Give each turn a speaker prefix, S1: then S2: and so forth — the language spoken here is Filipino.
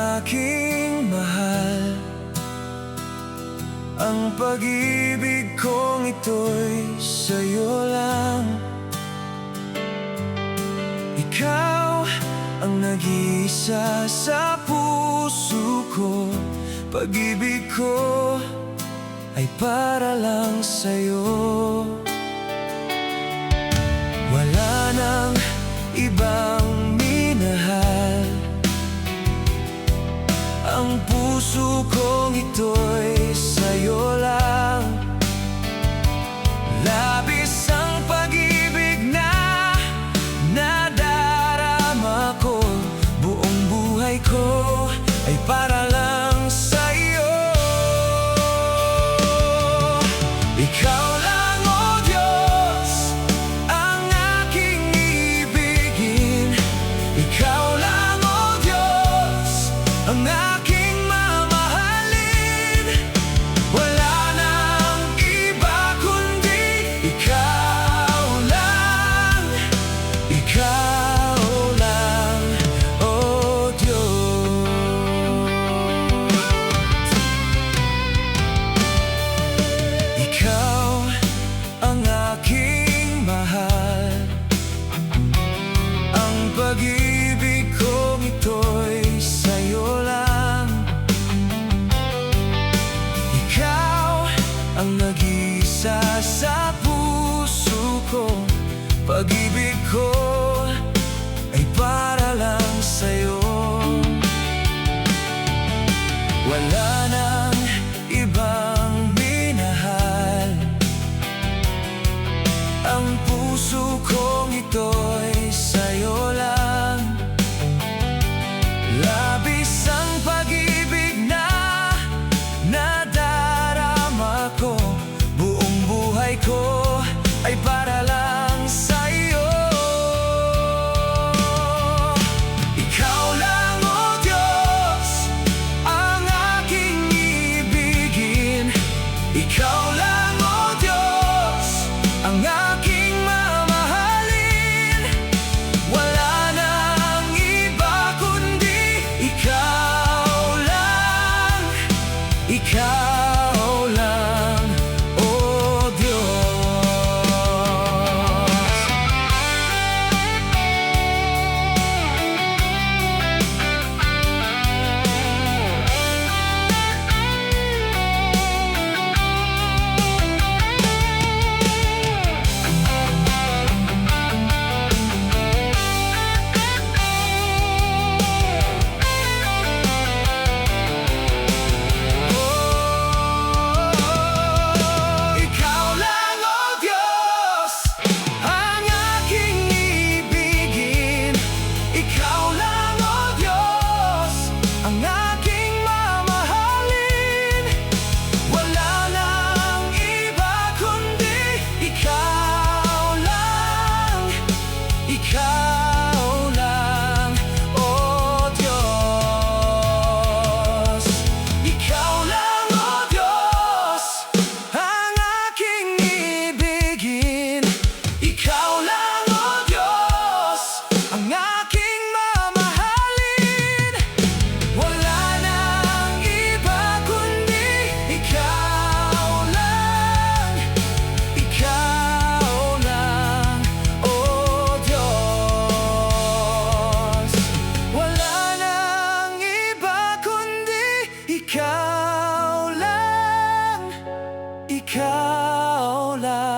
S1: aking mahal, ang pag-ibig kong ito'y sa'yo lang. Ikaw ang nag-iisa sa puso ko, pag-ibig ko ay para lang sa'yo. Wala nang ibang minahal, ang puso kong ito'y sa'yo lang. Labis ang pag-ibig na nadarama ko, buong buhay ko ay para lang sa'yo. Ikaw lang, O Diyos, ang aking ibigin. Ikaw lang, O Diyos, ang aking mamahalin. Wala nang iba kundi ikaw lang. Ikaw lang, O Diyos. Ikaw ang aking mahal, ang pag-ibig kong ito'y sa'yo lang. Ikaw ang nag-iisa sa puso ko, pag-ibig ko ay para lang sa'yo. Wala nang ibang minahal, ang puso kong ito'y sa'yo lang. Labis ang pag-ibig na nadarama ko, buong buhay ko ay para lang sa'yo. Ikaw lang, O Diyos, ang aking ibigin. Ikaw lang, O Diyos, ang aking mamahalin. Wala nang iba kundi ikaw lang. Ikaw lang, O Diyos. Ikaw lang, O Diyos, ang aking ibigin. Ikaw lang, O Diyos, ang aking mamahalin. Wala nang iba kundi ikaw lang. Ikaw lang, O Diyos. Ikaw lang, O Diyos, ang aking ibigin. Ikaw lang, O Diyos, ang aking mamahalin. Wala nang iba kundi ikaw lang. Ikaw lang, O Diyos. Wala nang iba kundi ikaw lang. Ikaw lang.